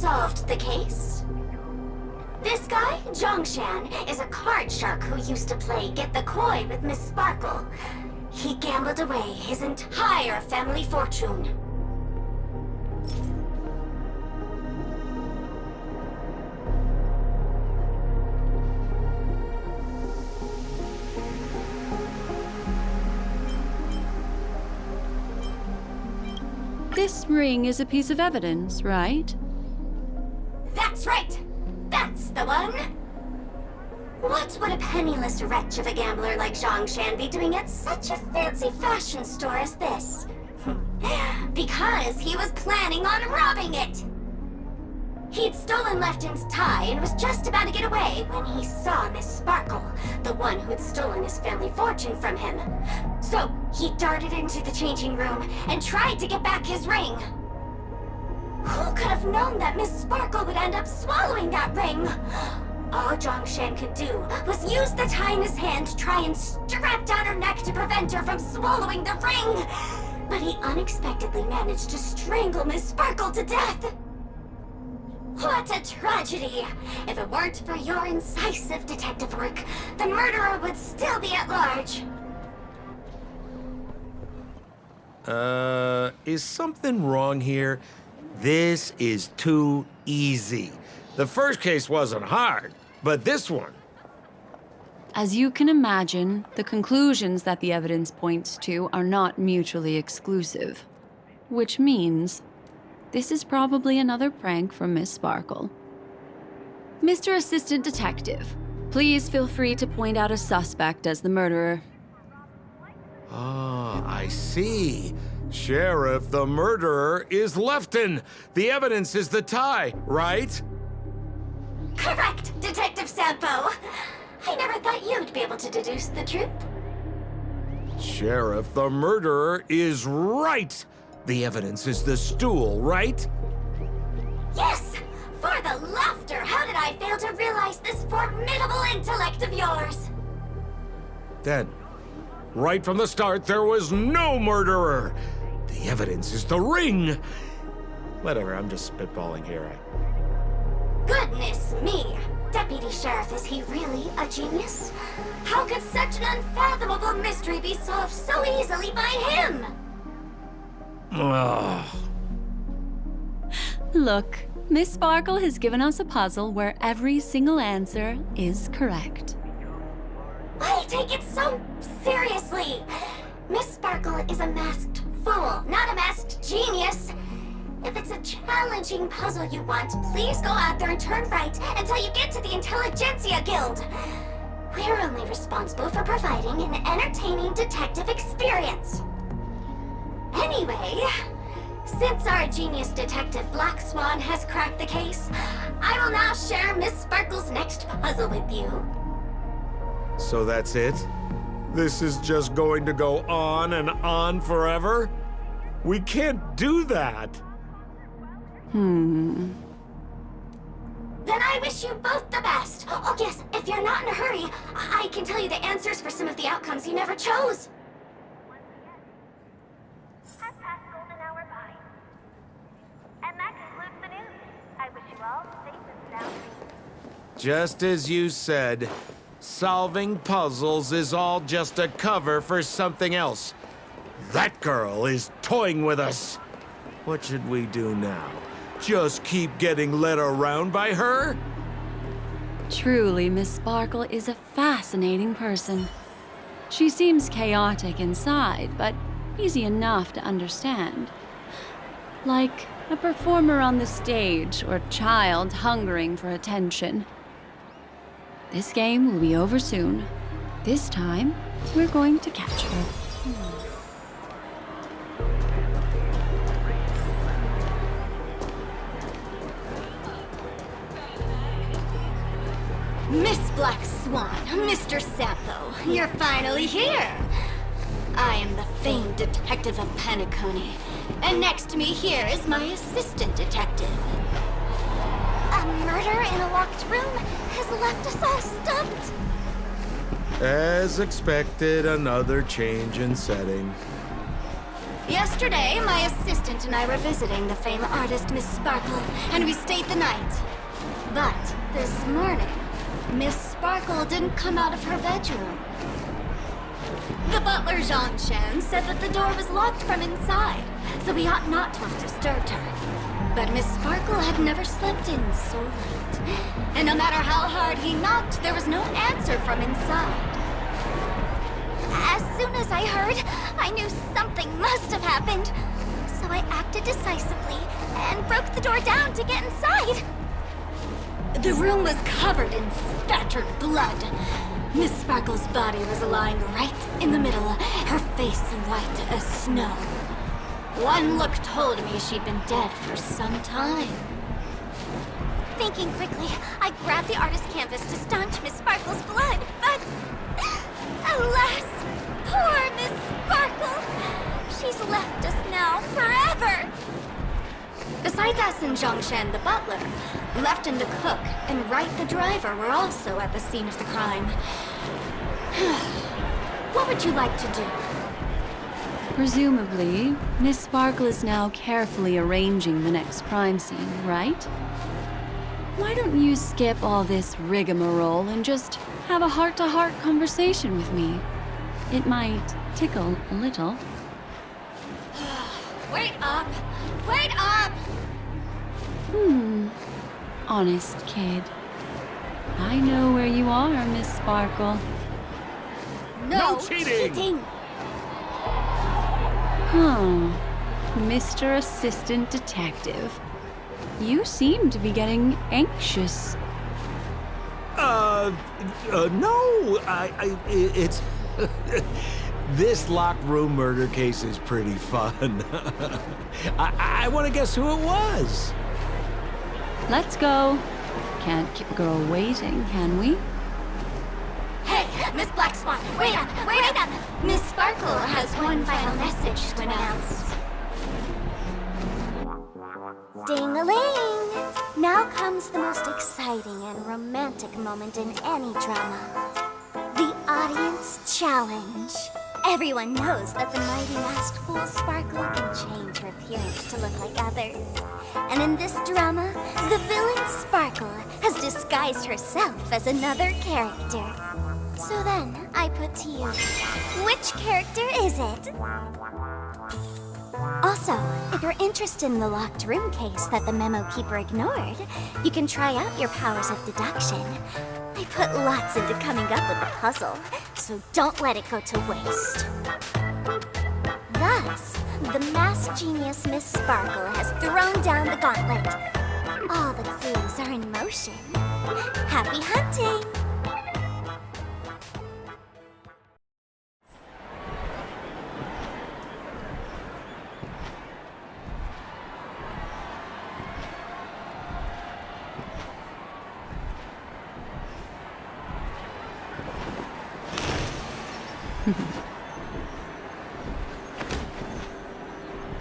solved the case? This guy, Zhongshan, is a card shark who used to play Get the Koi with Miss Sparkle. He gambled away his entire family fortune. This ring is a piece of evidence, right? That's right! That's the one! What would a penniless wretch of a gambler like Zhongshan be doing at such a fancy fashion store as this? Because he was planning on robbing it! He'd stolen Lefton's tie and was just about to get away when he saw Miss Sparkle, the one who'd stolen his family fortune from him. So he darted into the changing room and tried to get back his ring. Who could have known that Miss Sparkle would end up swallowing that ring? All Zhongshan could do was use the tie in his hand to try and strap down her neck to prevent her from swallowing the ring. But he unexpectedly managed to strangle Miss Sparkle to death. What a tragedy! If it weren't for your incisive detective work, the murderer would still be at large. Is something wrong here? This is too easy. The first case wasn't hard, but this one... As you can imagine, the conclusions that the evidence points to are not mutually exclusive. Which means, this is probably another prank from Miss Sparkle. Mr. Assistant Detective, please feel free to point out a suspect as the murderer. Ah, I see. Sheriff, the murderer is Lefton. The evidence is the tie, right? Correct, Detective Sampo. I never thought you'd be able to deduce the truth. Sheriff, the murderer is right. The evidence is the stool, right? Yes! For the laughter, how did I fail to realize this formidable intellect of yours? Then, right from the start, there was no murderer. The evidence is the ring. Whatever, I'm just spitballing here. Goodness me! Deputy Sheriff, is he really a genius? How could such an unfathomable mystery be solved so easily by him? Ugh. Look, Miss Sparkle has given us a puzzle where every single answer is correct. Why take it so seriously? Miss Sparkle is a masked fool, not a masked genius. If it's a challenging puzzle you want, please go out there and turn right until you get to the Intelligentsia Guild. We're only responsible for providing an entertaining detective experience. Anyway, since our genius detective Black Swan has cracked the case, I will now share Miss Sparkle's next puzzle with you. So that's it? This is just going to go on and on forever? We can't do that. Then I wish you both the best. Oh yes, if you're not in a hurry, I can tell you the answers for some of the outcomes you never chose. Just as you said, solving puzzles is all just a cover for something else. That girl is toying with us. What should we do now? Just keep getting led around by her? Truly, Miss Sparkle is a fascinating person. She seems chaotic inside, but easy enough to understand. Like a performer on the stage or child hungering for attention. This game will be over soon. This time, we're going to catch her. Miss Black Swan, Mr. Sampo, you're finally here. I am the famed detective of Paniconi, and next to me here is my assistant detective. A murder in a locked room has left us all stumped. As expected, another change in setting. Yesterday, my assistant and I were visiting the famed artist Miss Sparkle, and we stayed the night. But this morning, Miss Sparkle didn't come out of her bedroom. The butler, Jean-Shan, said that the door was locked from inside, so we ought not to have disturbed her. But Miss Sparkle had never slept in so late. And no matter how hard he knocked, there was no answer from inside. As soon as I heard, I knew something must have happened. So I acted decisively and broke the door down to get inside. The room was covered in spattered blood. Miss Sparkle's body was lying right in the middle, her face white as snow. One look told me she'd been dead for some time. Thinking quickly, I grabbed the artist canvas to staunch Miss Sparkle's blood, but... alas, poor Miss Sparkle! She's left us now forever! Besides us and Zhongshan the butler, Lefton the cook and Wright the driver were also at the scene of the crime. What would you like to do? Presumably, Miss Sparkle is now carefully arranging the next crime scene, right? Why don't you skip all this rigmarole and just have a heart-to-heart conversation with me? It might tickle a little. Wait up! Wait up! Honest kid. I know where you are, Miss Sparkle. No cheating! Huh. Mr. Assistant Detective. You seem to be getting anxious. No, it's... This locked room murder case is pretty fun. I want to guess who it was. Let's go. Can't keep a girl waiting, can we? Hey, Miss Black Swan, wait up! Wait up! Miss Sparkle has one final message to announce. Ding-a-ling! Now comes the most exciting and romantic moment in any drama. The audience challenge. Everyone knows that the mighty masked fool Sparkle can change her appearance to look like others. And in this drama, the villain Sparkle has disguised herself as another character. So then, I put to you, which character is it? Also, if you're interested in the locked room case that the memo keeper ignored, you can try out your powers of deduction. I put lots into coming up with the puzzle, so don't let it go to waste. Thus, the masked genius Miss Sparkle has thrown down the gauntlet. All the clues are in motion. Happy hunting!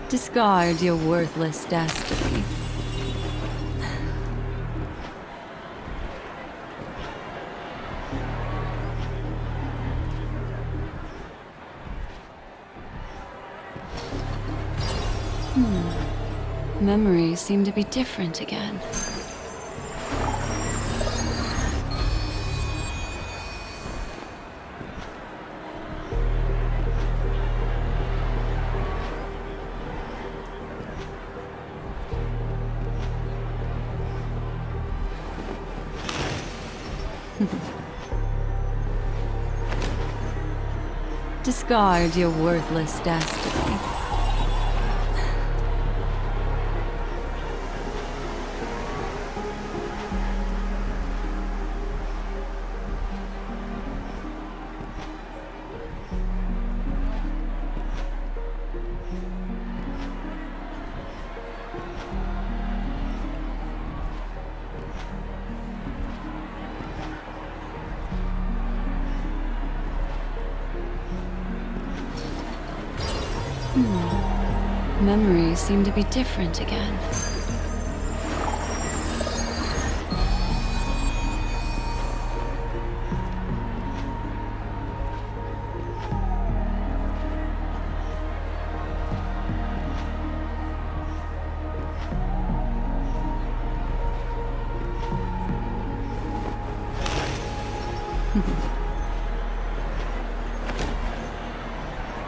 Discard your worthless destiny. Memories seem to be different again. Discard your worthless destiny. Memories seem to be different again.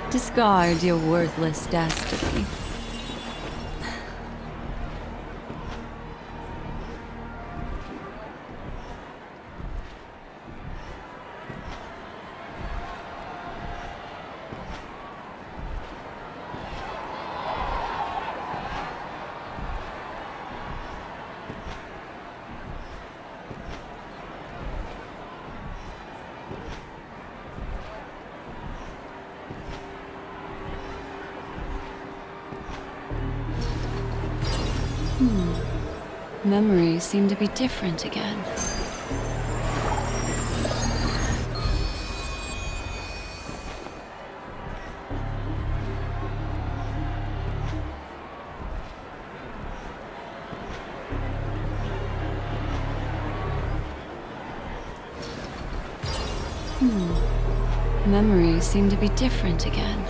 Discard your worthless destiny. Memories seem to be different again. Memories seem to be different again.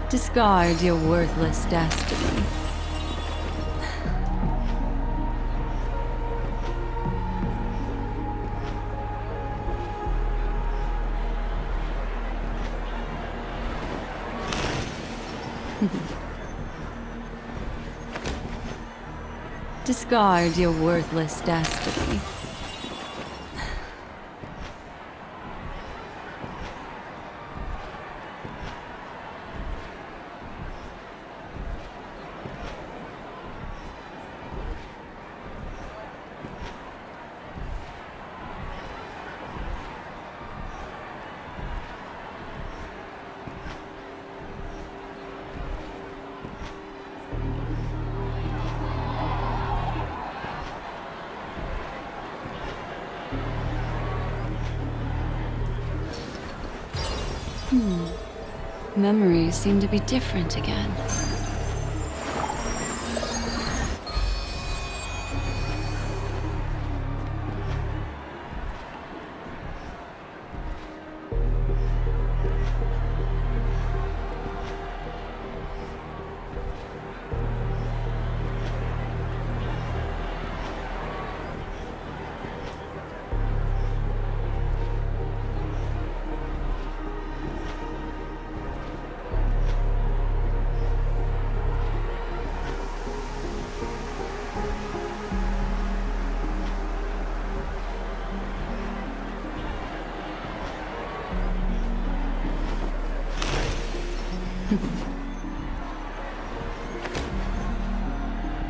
Discard your worthless destiny. Discard your worthless destiny. Memories seem to be different again.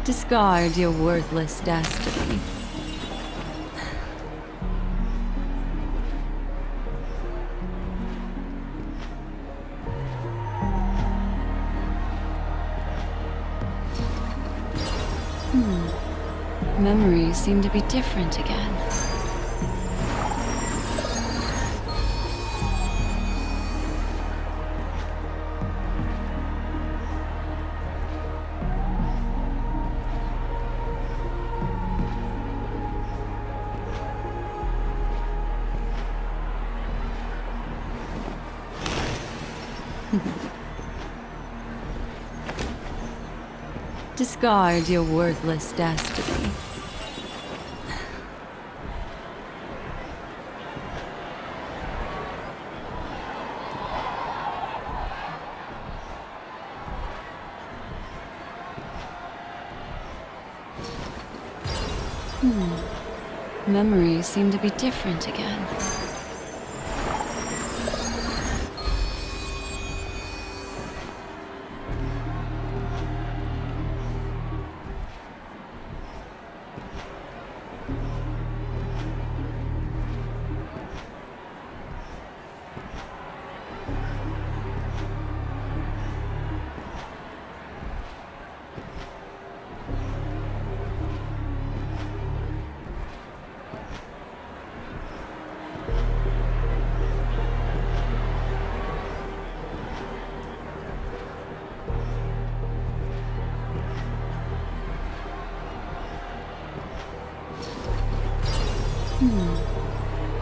Discard your worthless destiny. Memories seem to be different again. Discard your worthless destiny. Memories seem to be different again.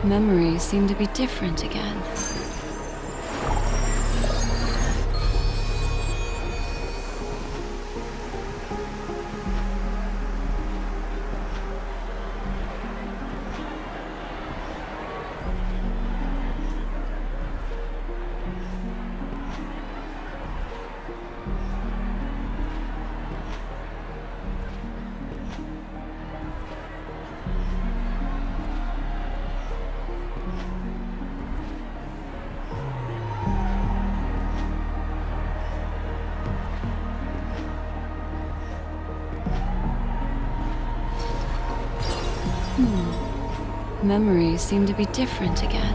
Memories seem to be different again. Memories seem to be different again.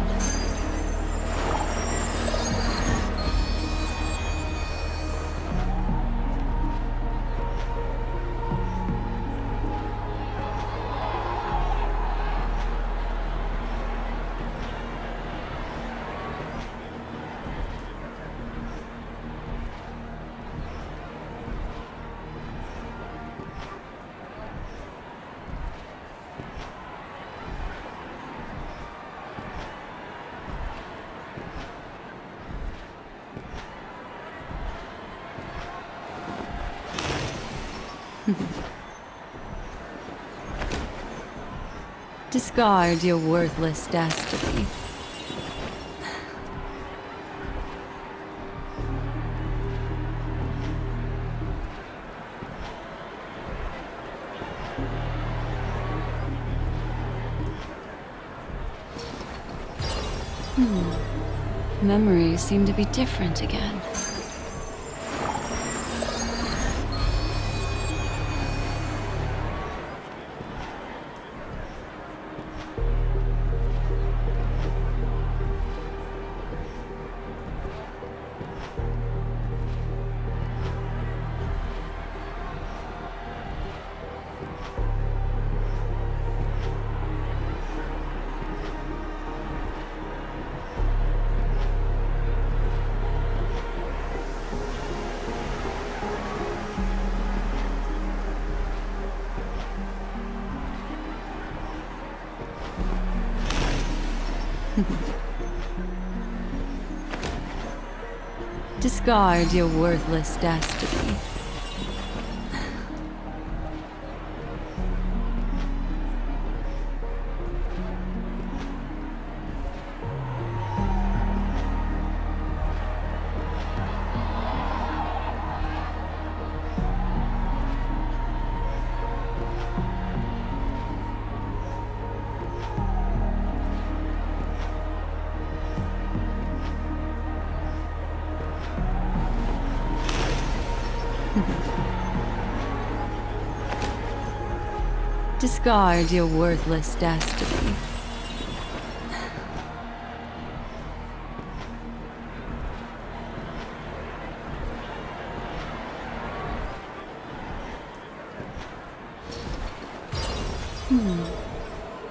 Discard your worthless destiny. Memories seem to be different again. Discard your worthless destiny. Discard your worthless destiny.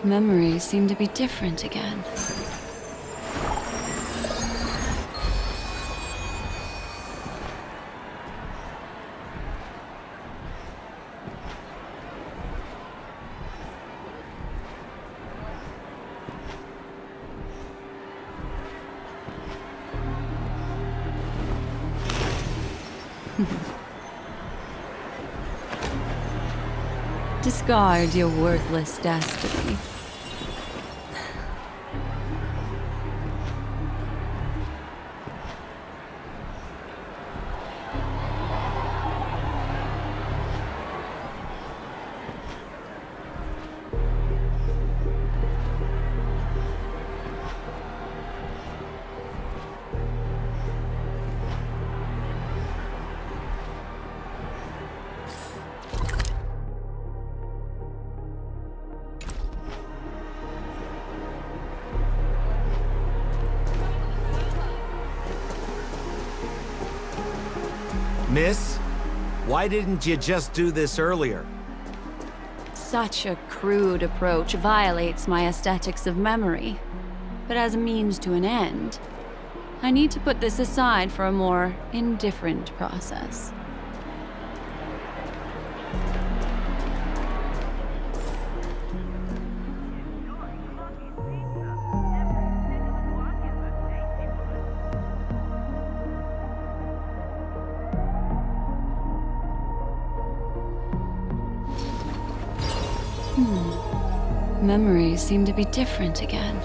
Memories seem to be different again. Discard your worthless destiny. Miss, why didn't you just do this earlier? Such a crude approach violates my aesthetics of memory. But as a means to an end, I need to put this aside for a more indifferent process. Memories seem to be different again.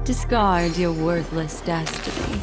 Discard your worthless destiny.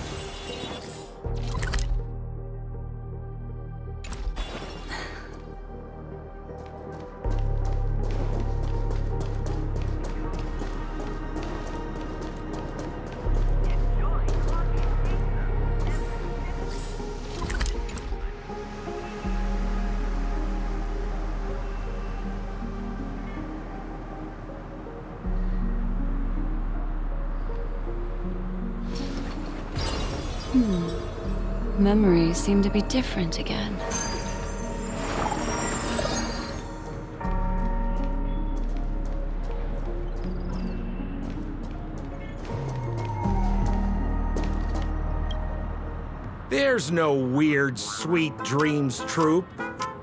Memories seem to be different again. There's no weird, sweet dreams troupe,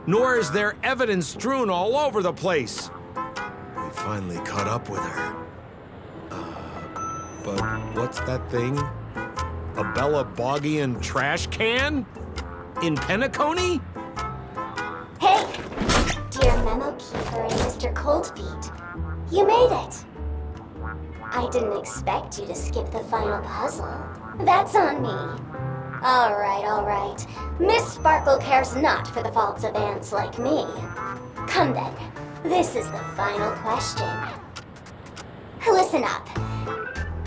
nor is there evidence strewn all over the place. We finally caught up with her. But what's that thing? A Bella Boggian trash can? In Penacony? Hey! Dear Memo Keeper and Mr. Coldfeet, you made it! I didn't expect you to skip the final puzzle. That's on me. Alright. Miss Sparkle cares not for the faults of ants like me. Come then, this is the final question. Listen up.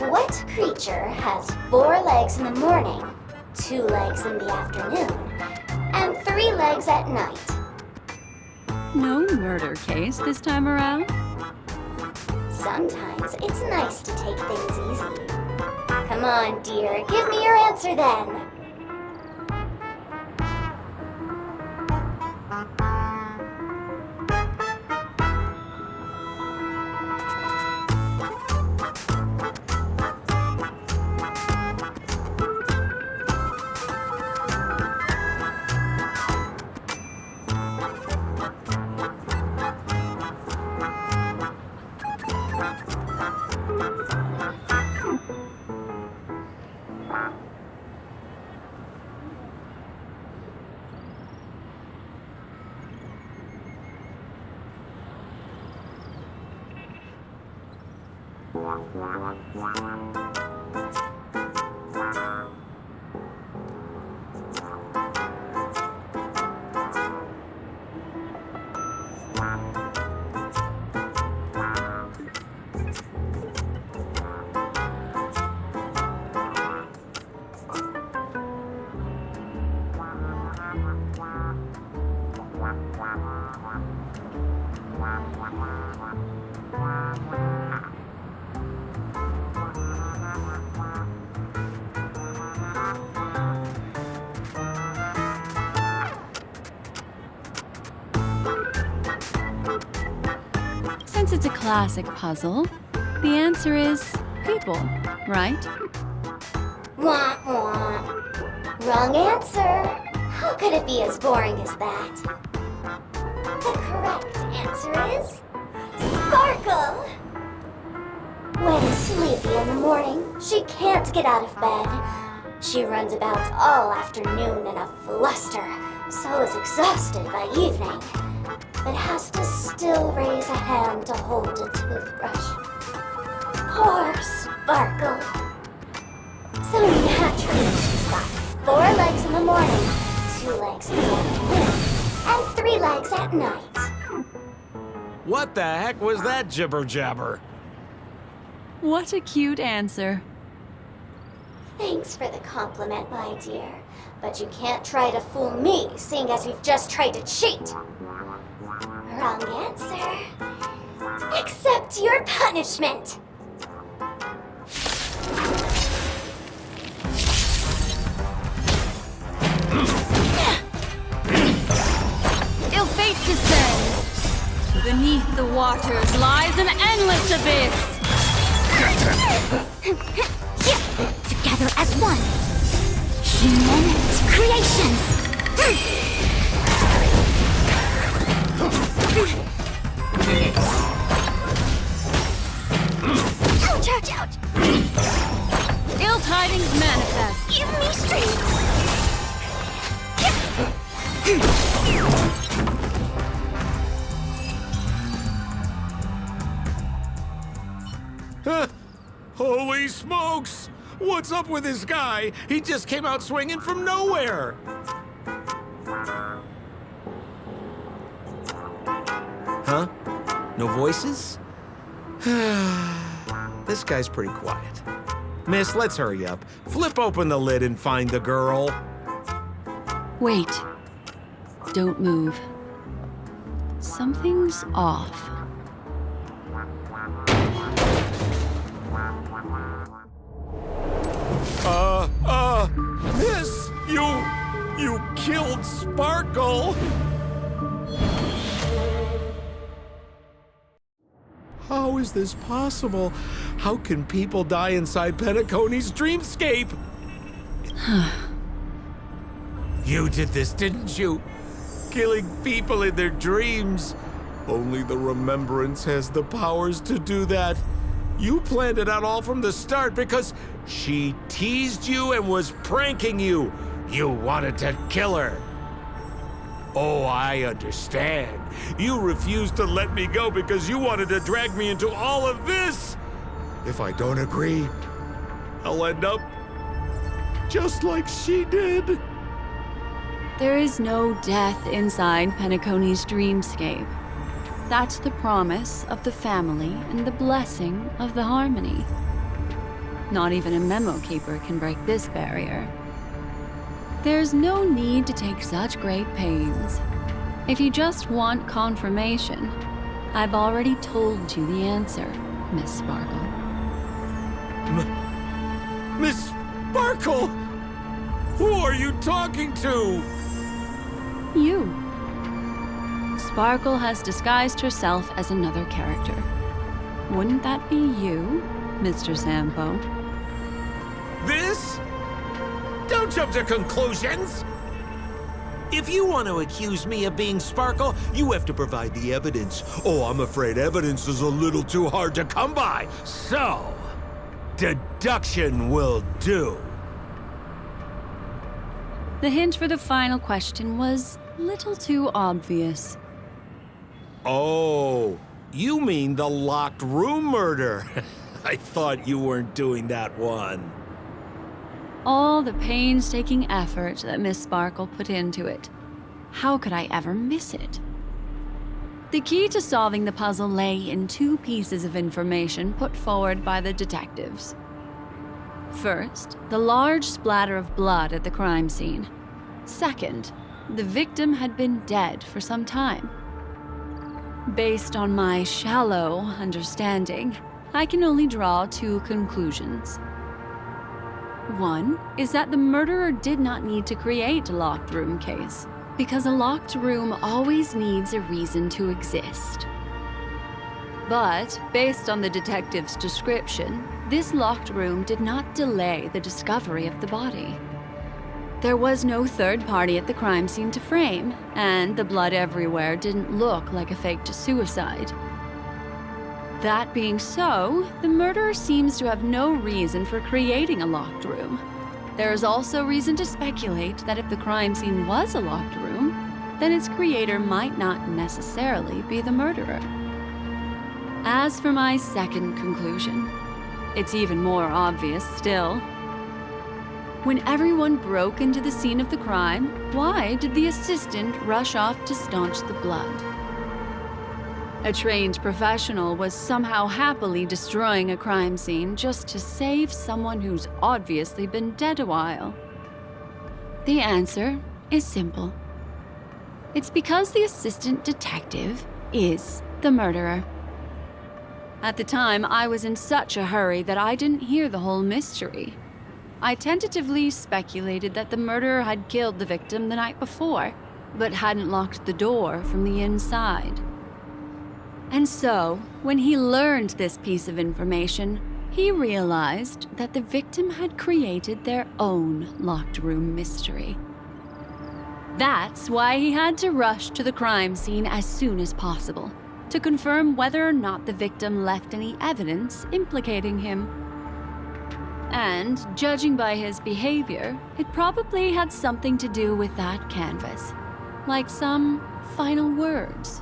What creature has 4 legs in the morning, 2 legs in the afternoon, and 3 legs at night? No murder case this time around? Sometimes it's nice to take things easy. Come on, dear, give me your answer then. Since it's a classic puzzle, the answer is people, right? Wah wah. Wrong answer. How could it be as boring as that? The correct answer is Sparkle. When sleepy in the morning, she can't get out of bed. She runs about all afternoon in a fluster, so is exhausted by evening, but has to still raise a hand to hold a toothbrush. Poor Sparkle. Sparkle. So naturally, she's got 4 legs in the morning, 2 legs in the afternoon, and 3 legs at night. What the heck was that jibber-jabber? What a cute answer. Thanks for the compliment, my dear. But you can't try to fool me, seeing as you've just tried to cheat. Wrong answer. Accept your punishment. Ill fate descends. Beneath the waters lies an endless abyss. Together as one. Human creations. Ouch, ouch, ouch. Ill tidings manifest. Give me strength. Holy smokes! What's up with this guy? He just came out swinging from nowhere! Huh? No voices? This guy's pretty quiet. Miss, let's hurry up. Flip open the lid and find the girl. Wait. Don't move. Something's off. Miss, you killed Sparkle! How is this possible? How can people die inside Penacony's dreamscape? You did this, didn't you? Killing people in their dreams. Only the Remembrance has the powers to do that. You planned it out all from the start because she teased you and was pranking you. You wanted to kill her. Oh, I understand. You refused to let me go because you wanted to drag me into all of this. If I don't agree, I'll end up just like she did. There is no death inside Penacony's dreamscape. That's the promise of the family and the blessing of the harmony. Not even a memo keeper can break this barrier. There's no need to take such great pains. If you just want confirmation, I've already told you the answer, Miss Sparkle. Miss Sparkle? Who are you talking to? You. Sparkle has disguised herself as another character. Wouldn't that be you, Mr. Sampo? This? Don't jump to conclusions! If you want to accuse me of being Sparkle, you have to provide the evidence. Oh, I'm afraid evidence is a little too hard to come by. So, deduction will do. The hint for the final question was a little too obvious. Oh, you mean the locked room murder. I thought you weren't doing that one. All the painstaking effort that Miss Sparkle put into it. How could I ever miss it? The key to solving the puzzle lay in 2 pieces of information put forward by the detectives. First, the large splatter of blood at the crime scene. Second, the victim had been dead for some time. Based on my shallow understanding, I can only draw 2 conclusions. One is that the murderer did not need to create a locked room case, because a locked room always needs a reason to exist. But, based on the detective's description, this locked room did not delay the discovery of the body. There was no third party at the crime scene to frame, and the blood everywhere didn't look like a faked suicide. That being so, the murderer seems to have no reason for creating a locked room. There is also reason to speculate that if the crime scene was a locked room, then its creator might not necessarily be the murderer. As for my second conclusion, it's even more obvious still. When everyone broke into the scene of the crime, why did the assistant rush off to staunch the blood? A trained professional was somehow happily destroying a crime scene just to save someone who's obviously been dead a while. The answer is simple. It's because the assistant detective is the murderer. At the time, I was in such a hurry that I didn't hear the whole mystery. I tentatively speculated that the murderer had killed the victim the night before, but hadn't locked the door from the inside. And so, when he learned this piece of information, he realized that the victim had created their own locked room mystery. That's why he had to rush to the crime scene as soon as possible, to confirm whether or not the victim left any evidence implicating him. And, judging by his behavior, it probably had something to do with that canvas, like some final words.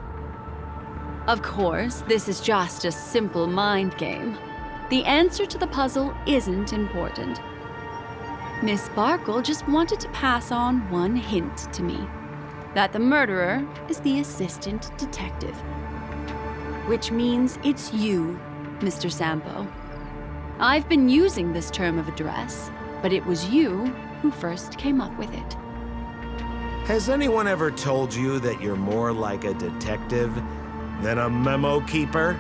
Of course, this is just a simple mind game. The answer to the puzzle isn't important. Miss Sparkle just wanted to pass on one hint to me, that the murderer is the assistant detective. Which means it's you, Mr. Sampo. I've been using this term of address, but it was you who first came up with it. Has anyone ever told you that you're more like a detective than a memo keeper?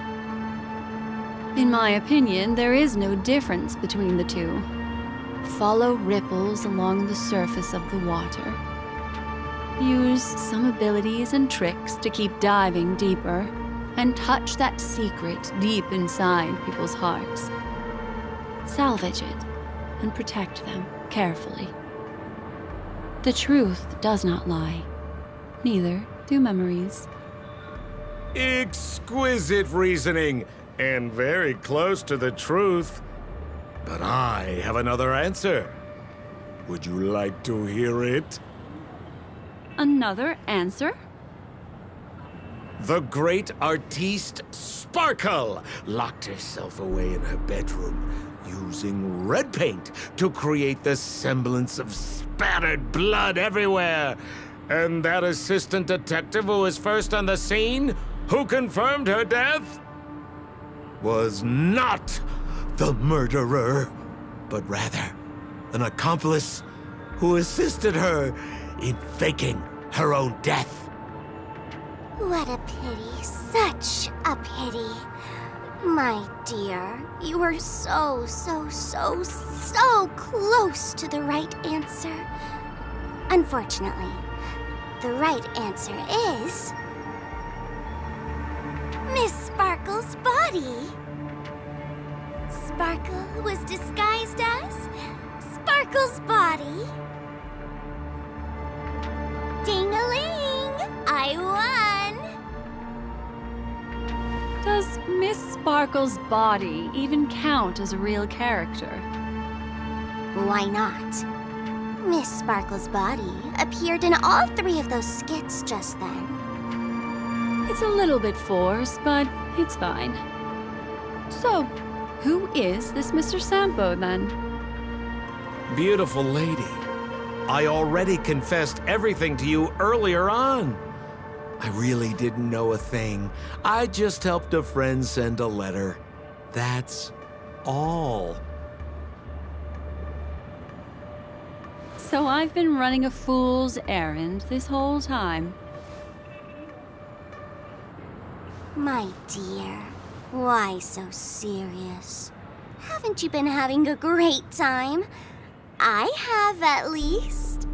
In my opinion, there is no difference between the two. Follow ripples along the surface of the water. Use some abilities and tricks to keep diving deeper, and touch that secret deep inside people's hearts. Salvage it and protect them carefully. The truth does not lie. Neither do memories. Exquisite reasoning, and very close to the truth. But I have another answer. Would you like to hear it? Another answer? The great artiste Sparkle locked herself away in her bedroom, using red paint to create the semblance of spattered blood everywhere. And that assistant detective who was first on the scene, who confirmed her death, was not the murderer, but rather an accomplice who assisted her in faking her own death. What a pity, such a pity. My dear, you were so close to the right answer. Unfortunately, the right answer is Miss Sparkle's body. Sparkle was disguised as Sparkle's body. Ding-a-ling! I won! Does Miss Sparkle's body even count as a real character? Why not? Miss Sparkle's body appeared in all 3 of those skits just then. It's a little bit forced, but it's fine. So, who is this Mr. Sampo, then? Beautiful lady, I already confessed everything to you earlier on. I really didn't know a thing. I just helped a friend send a letter. That's all. So I've been running a fool's errand this whole time. My dear, why so serious? Haven't you been having a great time? I have, at least.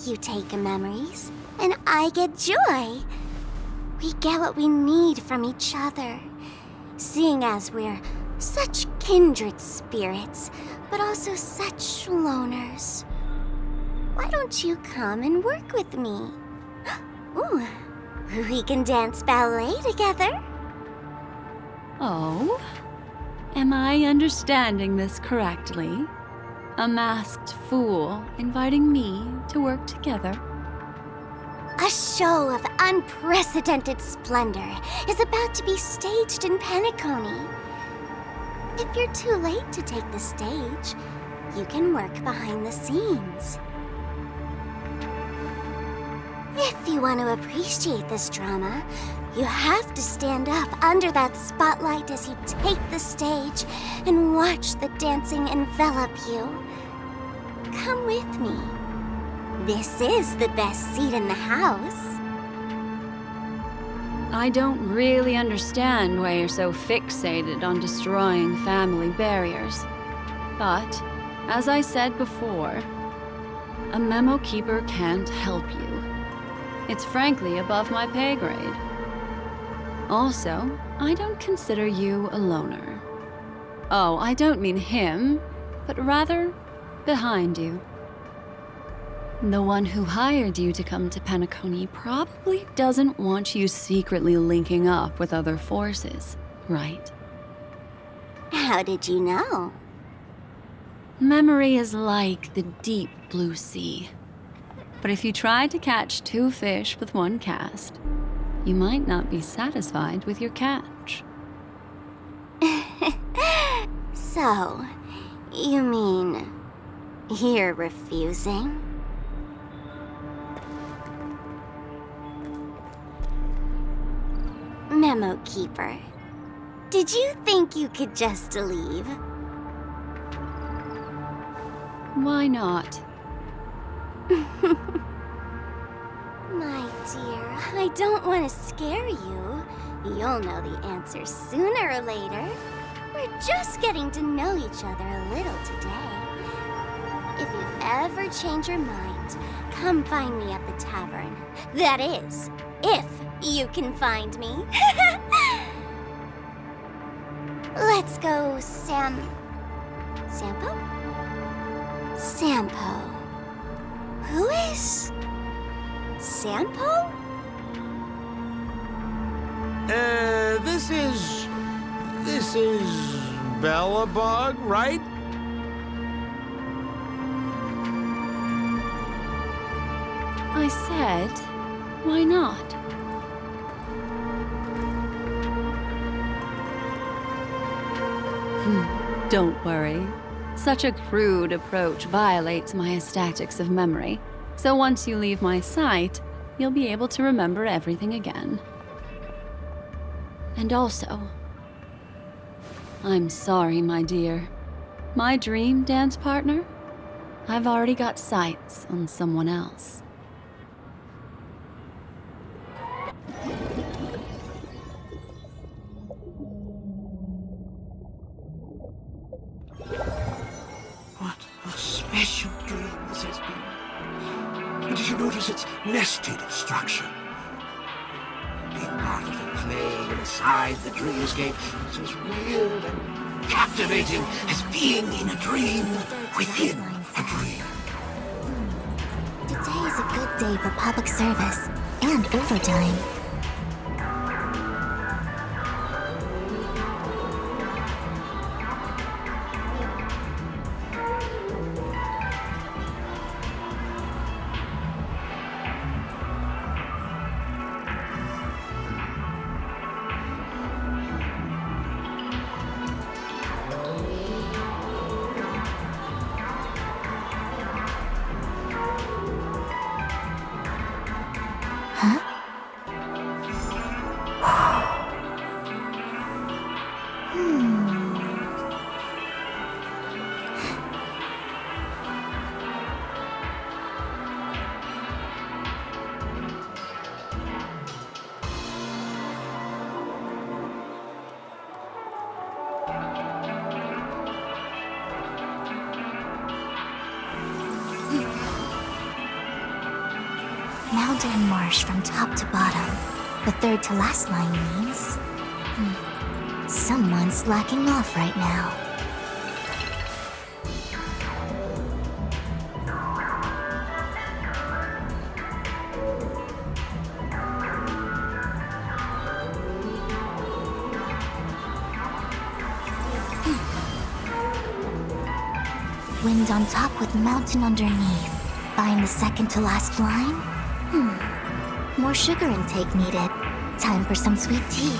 You take memories, and I get joy. We get what we need from each other, seeing as we're such kindred spirits, but also such loners. Why don't you come and work with me? Ooh, we can dance ballet together. Oh? Am I understanding this correctly? A masked fool inviting me to work together? A show of unprecedented splendor is about to be staged in Penacony. If you're too late to take the stage, you can work behind the scenes. If you want to appreciate this drama, you have to stand up under that spotlight as you take the stage and watch the dancing envelop you. Come with me. This is the best seat in the house. I don't really understand why you're so fixated on destroying family barriers. But, as I said before, a memo keeper can't help you. It's frankly above my pay grade. Also, I don't consider you a loner. Oh, I don't mean him, but rather behind you. The one who hired you to come to Penacony probably doesn't want you secretly linking up with other forces, right? How did you know? Memory is like the deep blue sea. But if you try to catch 2 fish with 1 cast, you might not be satisfied with your catch. So, you mean you're refusing? Memo Keeper, did you think you could just leave? Why not? My dear, I don't want to scare you. You'll know the answer sooner or later. We're just getting to know each other a little today. If you ever change your mind, come find me at the tavern. That is, if you can find me. Let's go, Sampo? Sampo. Who is... Sampo? This is Bellabog, right? I said, why not? Don't worry. Such a crude approach violates my statics of memory. So once you leave my sight, you'll be able to remember everything again. And also, I'm sorry, my dear. My dream dance partner? I've already got sights on someone else. What a special dream this has been. And did you notice its nested structure? Being part of the play inside the dreamscape is as weird and captivating as being in a dream within a dream. Today is a good day for public service and overtime. Mountain marsh from top to bottom. The third to last line means... someone's slacking off right now. Wind on top with mountain underneath. Find the second to last line? More sugar intake needed. Time for some sweet tea.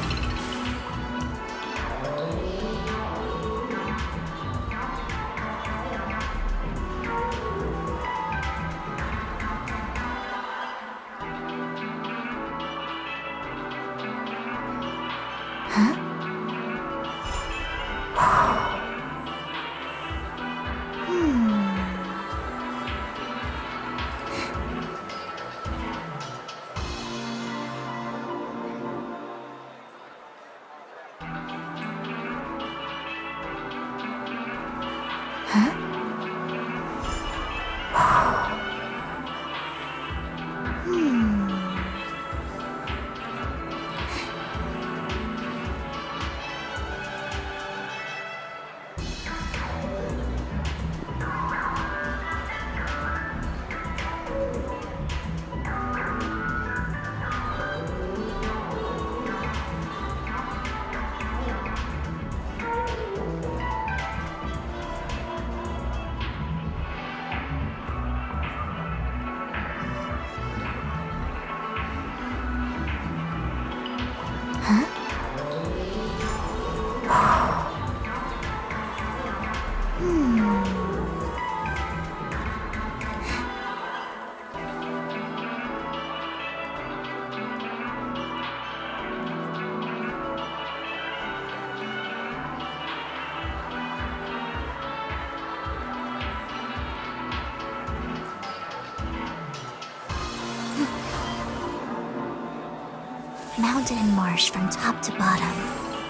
Mountain and marsh from top to bottom.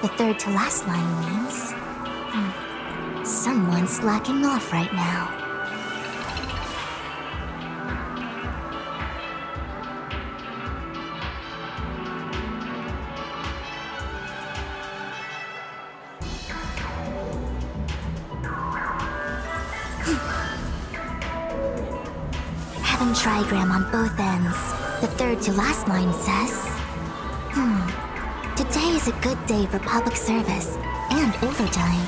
The third to last line means... someone's slacking off right now. Having trigram on both ends. The third to last line says... Today is a good day for public service and overtime.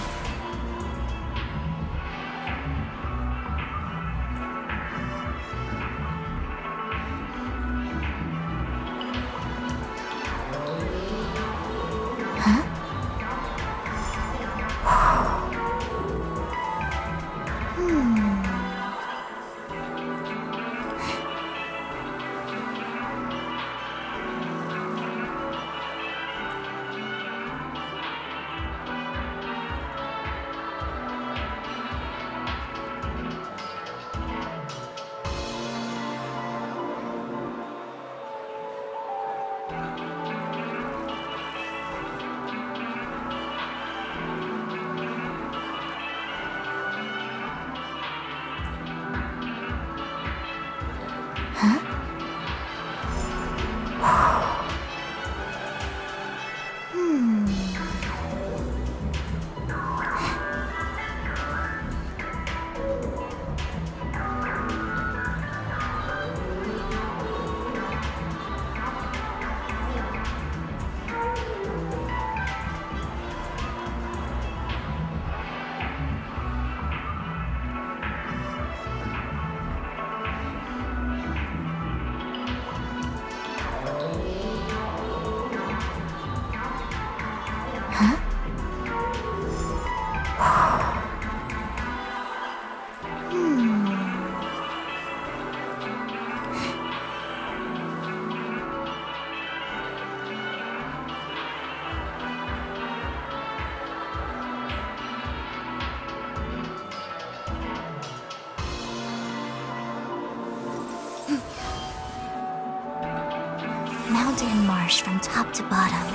Mountain and marsh from top to bottom.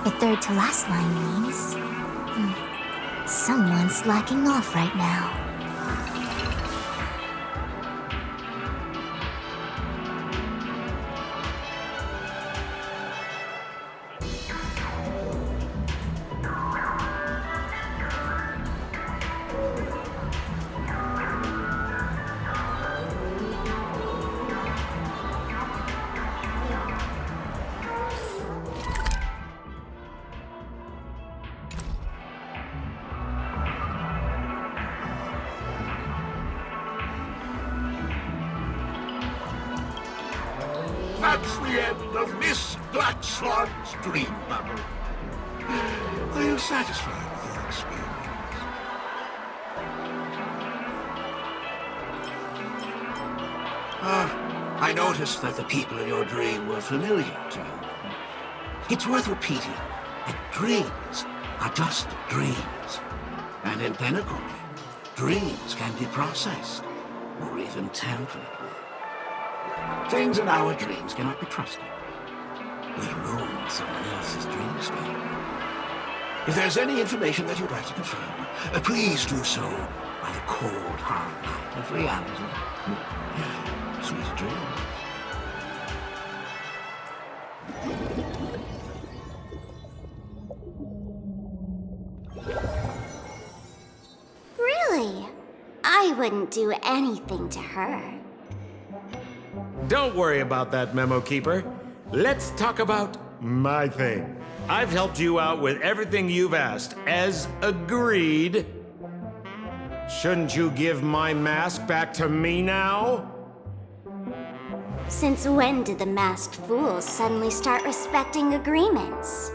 The third to last line means... someone's slacking off right now. That's the end of Miss Black Swan's dream bubble. Are you satisfied with your experience? I noticed that the people in your dream were familiar to you. It's worth repeating that dreams are just dreams. And in Pinnacle, dreams can be processed, or even tampered with. Things in our dreams cannot be trusted. We ruin someone else's dreamscape. If there's any information that you'd like to confirm, please do so by the cold, hard light of reality. Sweet dreams. Really? I wouldn't do anything to her. Don't worry about that, Memo Keeper. Let's talk about my thing. I've helped you out with everything you've asked, as agreed. Shouldn't you give my mask back to me now? Since when did the masked fools suddenly start respecting agreements?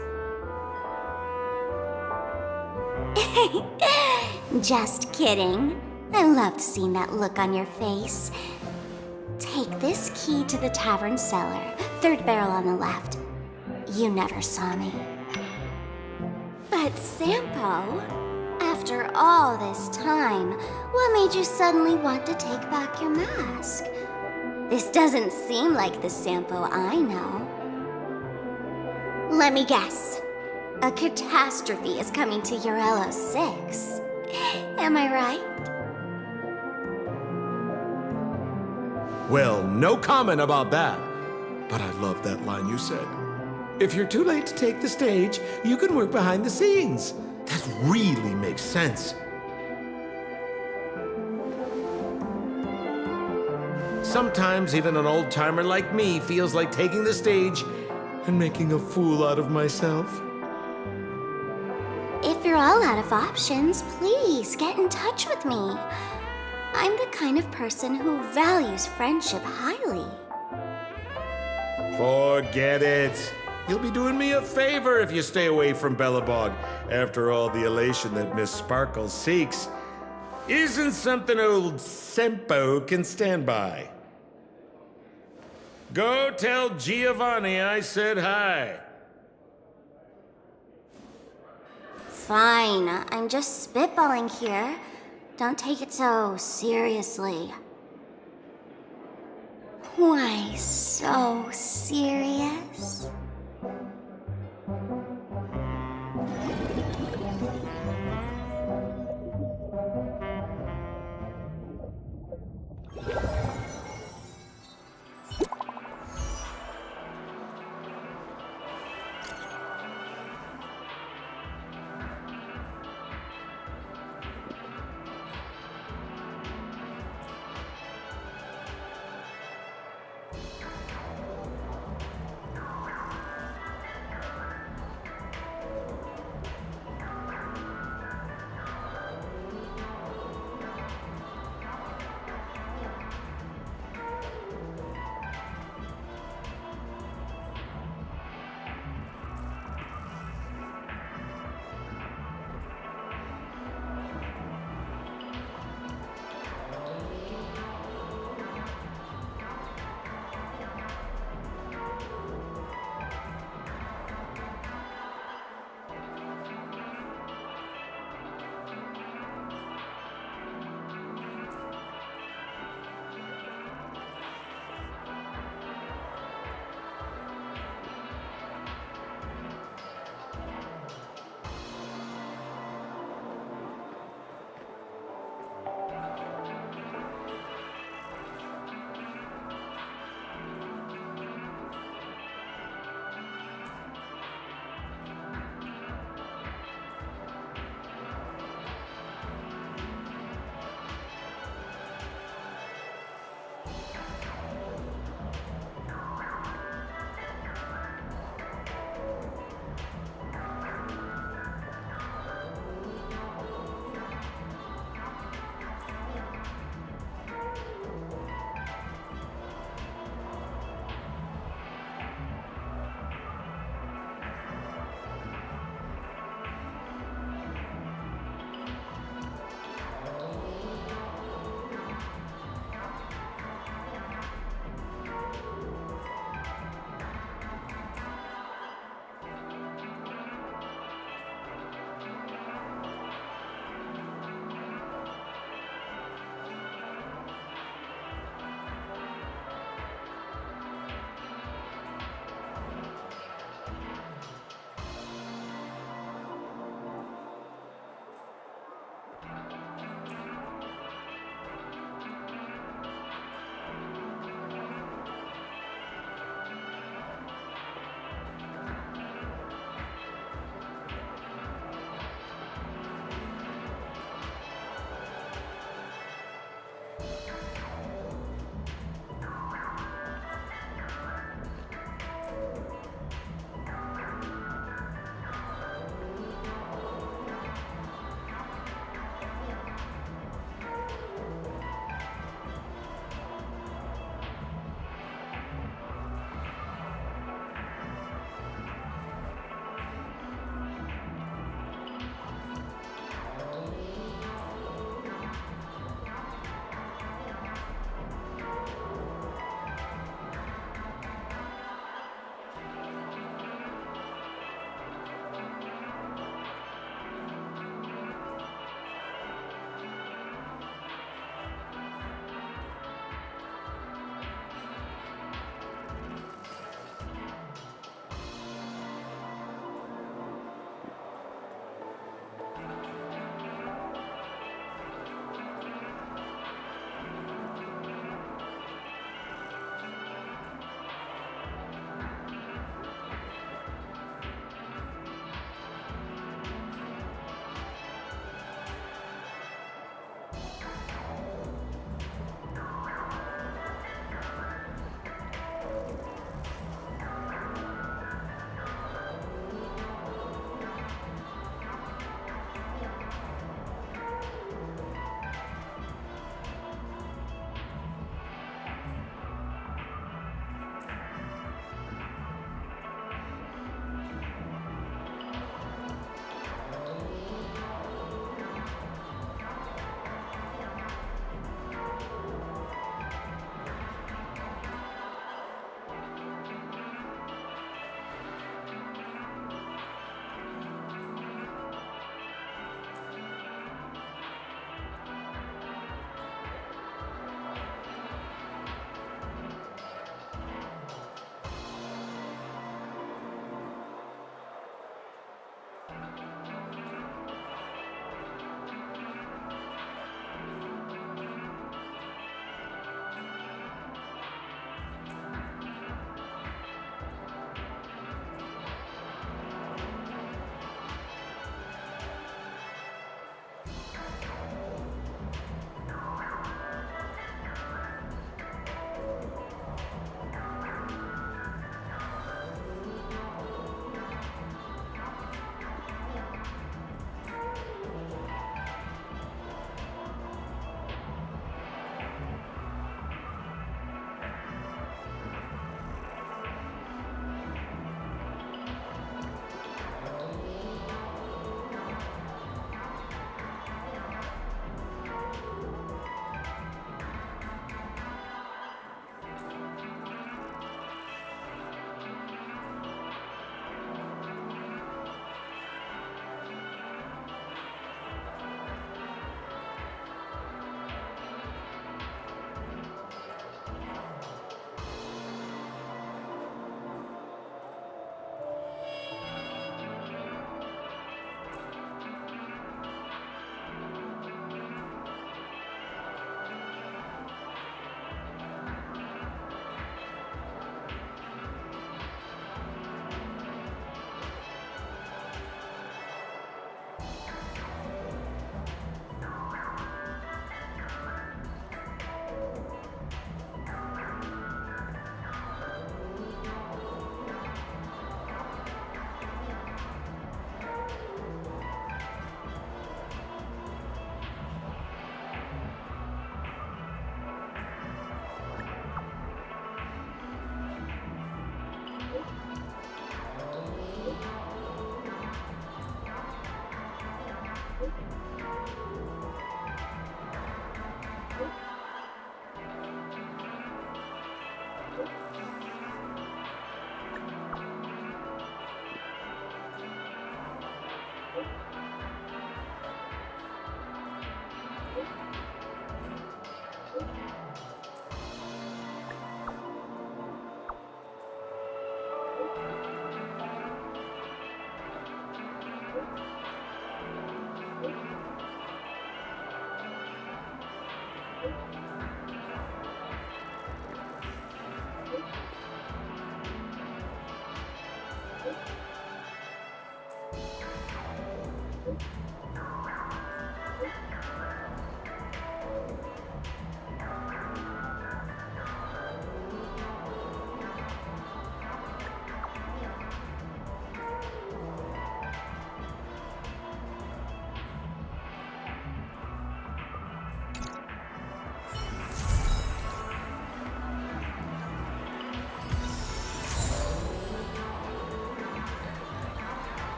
Just kidding. I loved seeing that look on your face. Take this key to the tavern cellar, third barrel on the left. You never saw me. But Sampo, after all this time, what made you suddenly want to take back your mask? This doesn't seem like the Sampo I know. Let me guess. A catastrophe is coming to Urello 6. Am I right? Well, no comment about that. But I love that line you said. If you're too late to take the stage, you can work behind the scenes. That really makes sense. Sometimes even an old-timer like me feels like taking the stage and making a fool out of myself. If you're all out of options, please get in touch with me. I'm the kind of person who values friendship highly. Forget it. You'll be doing me a favor if you stay away from Bellabog. After all, the elation that Miss Sparkle seeks isn't something old Sempo can stand by. Go tell Giovanni I said hi. Fine, I'm just spitballing here. Don't take it so seriously. Why so serious?